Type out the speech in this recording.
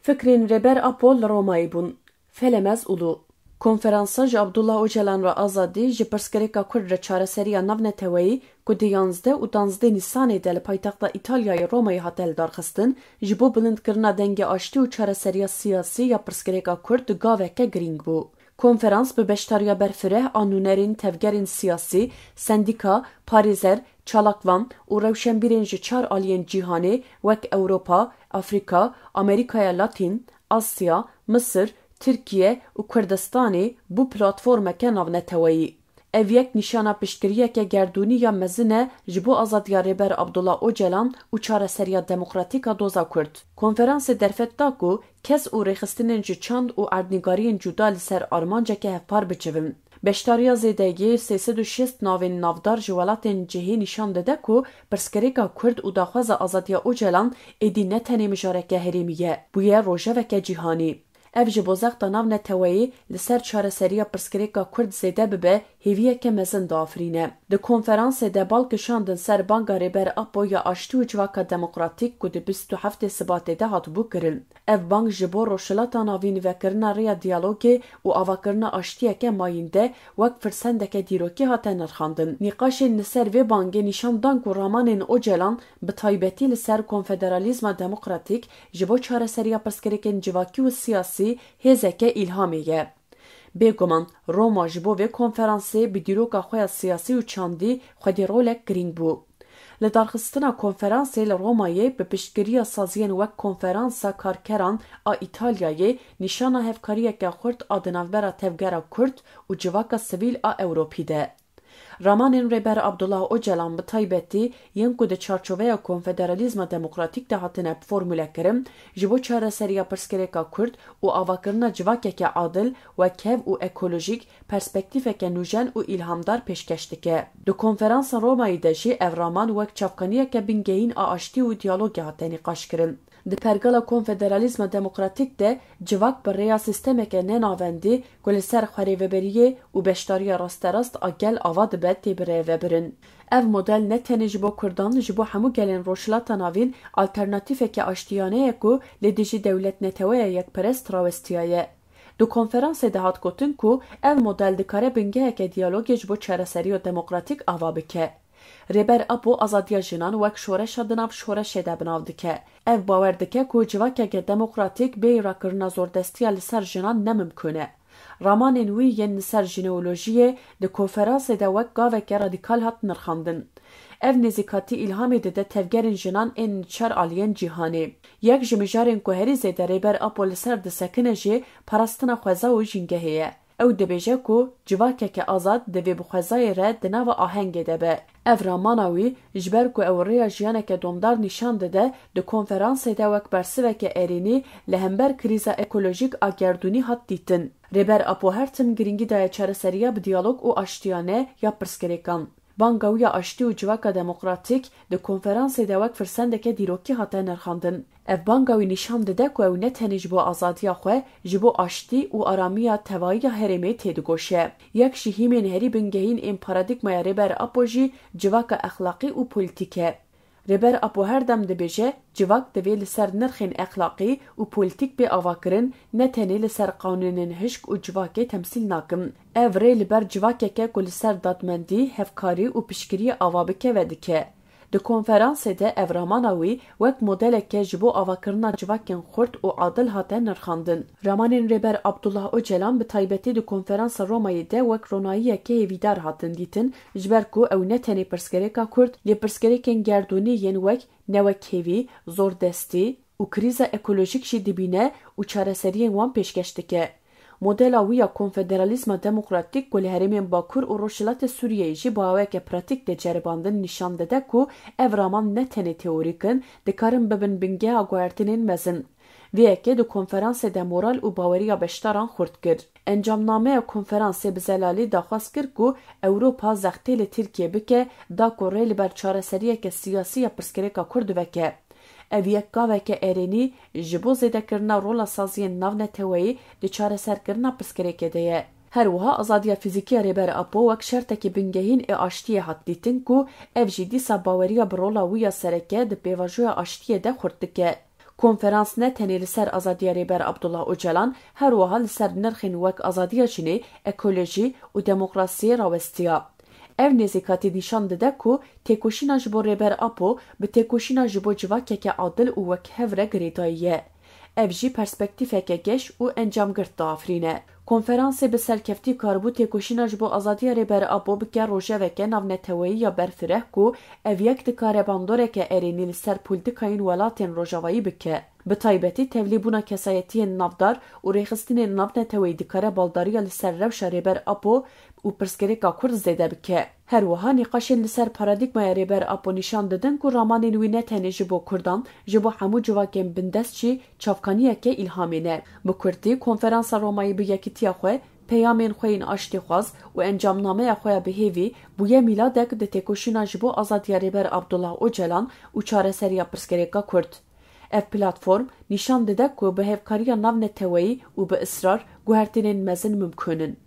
Fikrên Rêber Apol li Romayê bûn. Felemez ûlû. Konferansa ji Abdullah Öcalan re Azadî ji pirsgirêka Kurd re çareseriya navneteweyî ku di 11 û 12 Nîsanê de li paytexta İtalyayê Romayê hat eldarxistin ji bo bilindkirina dengê aştî û çareseriya siyasî ya pirsgirêka Kurd di gaveke girîng bû. Konferans bi beşdariya berfireh a nûnerên tevgerên siyasî, sendîka, parêzer, çalakvan û rewşenbîrên ji 4 aliyên cîhanê wek Ewropa, Afrika, Amerîkaya Latîn, Asya, Misir, Tirkiye û Kurdistanê bû platformeke navneteweyî. Ev yek nîşana piştgiriyeke gerdûnî ya mezin e ji bo azadiya Rêber Abdullah Öcalan û çareseriya demokratîk a doza Kurd. Konferansê derfet da ku kes û rêxistinên ji çand û erdnîgariyên cuda li ser armanceke hevpar biçivin. Beşdariya zêdegî 306 navên navdar ji welatên cihê nîşan dide ku pirsgirêka Kurd û daxwaza azadiya Öcalan êdî ne tenê mijareke herêmî ye, bûye rojeveke cîhanî. Ev ji bo zexta navneteweyî li ser çareseriya pirsgirêka Kurd zêde bibe hêviyeke mezin diafirîne. Di konferansê de bal kişandin ser banga Rêber Apo ya aştî û civaka demokratîk ku di 27 Sibatê de hatibû kirin. Ev bang ji bo roşilata navî nivekirina rêya diyalogê û avakirina aştiyeke mayîn de wek firsendeke dîrokî hate nirxandin. Nîqaşên li ser vê bangê nîşan dan ku ramanên Öcalan bi taybetî li ser konfederalîzma demokratîk ji bo çareseriya pirsgirêkên civakî û siyasî hêzeke îlhamê ye. Bêguman, Roma ji bo vê konferansê bi dîroka xwe ya siyasî û çandî xwedî rolek girîng bû. Li darxistina konferansê li Romayê bi piştgiriya saziyên wek Konferansa Karkeran a İtalyayê nîşana hevkariyeke xurt a di navbera tevgera Kurd û civaka sivîl a Ewropî de. Ramanên Rêber Abdullah Öcalan bi taybetî yên ku di çarçoveya konfederalîzma demokratîk de hatine formûlekirin ji bo çareseriya pirsgirêka Kurd û avakirina civakeke adil, wekev û ekolojîk perspektîfeke nûjen û îlhamdar pêşkeş dike. Di konferansa Romayê de jî ev raman wek çavkaniyeke bingehîn a aştî û diyalogê hate nîqaşkirin. Di pergala konfederalîzma demokratîk de civak bi rêya sîstemeke nenavendî ku li ser xwerêveberiyê û beşdariya rasterast a gel ava dibe tê birêvebirin. Ev model ne tenê ji bo Kurdan ji bo hemû gelên rojhilata navîn alternatîfeke aştiyane ye ku li dijî dewletneteweya yekperest rawestiyaye. Di konferansê de hat gotin ku ev model dikare bingeheke diyalogê ji bo çareseriya demokratîk ava bike. Rêber Apo azadiya jinan wek şoreşa di nav şoreşê de binav dike. Ev bawer dike ku civakeke demokratîk bê rakirina zordestiya li ser jinan nemimkûn e. Ramanên wî yên li ser jineolojiyê di konferansê de wek gaveke radîkal hat nirxandin. Ev nêzîkatî îlhamê dide tevgerên jinan ên çar aliyên cîhanê. Yek ji mijarên ku herî zêde Rêber Apo li ser disekine jê parastina xweza û jîngehê ye. Ew dibêje ku civakeke azad divê bi xwezayê re di nava ahengê de be. Ev ramana wî ji ber ku ew rêya jiyaneke domdar nîşan dide di konferansê de wek bersiveke êrînî li hember krîza ekolojîk a gerdûnî hat dîtin. Rêber Apo her tim girîngî daye çareseriya bi diyalog û aştiyane ya pirsgirêkan. Banga wî ya aştî û civaka demokratîk di konferansê de wek firsendeke dîrokî hate nirxandin. Ev banga wî nîşan dide ku ew ne tenê ji bo azadiya xwe ji bo aştî û aramiya tevayiya herêmê tê digoşe. Yek ji hîmên herî bingehîn ên paradigmaya Rêber Apo jî civaka exlaqî û polîtîk e. Rêber Apo her dem dibêje civak divê li ser nirxên exlaqî û polîtîk bê avakirin ne tenê li ser qanûnên hişk û civakê temsîl nakin. Ev rê li ber civakeke ku li ser dadmendî, hevkarî û piştgiriyê ava bike ve dike. Di konferansê de ev ramana wî wek modeleke ji bo avakirina civakên xurt û adil hate nirxandin. Ramanên Rêber Abdullah Öcalan bi taybetî di konferansa Romayê de wek ronayiyeke hêvîdar hatin dîtin ji ber ku ew ne tenê pirsgirêka Kurd lê pirsgirêkên gerdûnî yên wek newekêvî, zordestî û krîza ekolojîk jî dibîne û çareseriyên wan pêşkeş dike. Modela wî ya konfederalîzma demokratîk ku li herêmên Bakur û Rojhilatê Sûriyeyê jî baweke pratik de ceribandin nîşan dide ku ev raman ne tenê teorîk in, dikarin bibin bingeha guhertinên mezin. Vê yekê di konferansê de moral û baweriya beşdaran xurt kir. Encamnameya konferansê bi zelalî daxwaz kir ku Ewropa zextê li Tirkiye bike da ku rê li ber çareseriyeke siyasî ya pirsgirêka Kurd veke. Ev yek gaveke êrînî ji bo zêdekirina rola saziyên navneteweyî di çareserkirina pirsgirêkê de ye. Her wiha azadiya fîzîkî ya Rêber Apo wek şertekî bingehîn ê aştiyê hat dîtin ku ev jî dîsa baweriya bi rola wî ya sereke di pêvajoya aştiyê de xurt dike. Konferans ne tenê li ser azadiya rêber Abdullah Öcalan, her wiha li ser nirxên wek azadiya Çînê, ekolojî û demokrasiyê rawestiya. Ev nêzîkatî nîşan dide ku têkoşîna ji bo rêber Apo bi têkoşîna ji bo civakeke adil û wekhev re girêdayî ye. Ev jî perspektîfeke geş û encamgirt diafirîne. Konferansê bi serkeftî karibû têkoşîna ji bo azadiya rêber Apo bike rojeveke navneteweyî ya berfireh ku ev yek dikare bandoreke erênî li ser polîtikayên welatên Rojavayî bike. Bi taybetî tevlîbûna kesayetiyên navdar û rêxistinên navneteweyî dikare baldariya li ser rewşa rêber Apo û pirsgirêka Kurd zêde bike. Her wiha nîqaşên li ser paradigmaya rêber Apo nîşan didin ku ramanên wî ne tenê ji bo Kurdan, ji bo hemû civakên bindest jî çavkaniyeke îlhamê ne. Bi Kurdî, Konferansa Romayê bi yekîtiya xwe, peyamên xwe yên aştîxwaz û encamnameya xwe ya bihêvî bûye mîladek di têkoşîna ji bo azadiya rêber Abdullah Öcalan û çareseriya pirsgirêka Kurd. Ev platform nîşan dide ku bi hevkariya navneteweyî û bi îsrar guhertinên mezin mumkûn in.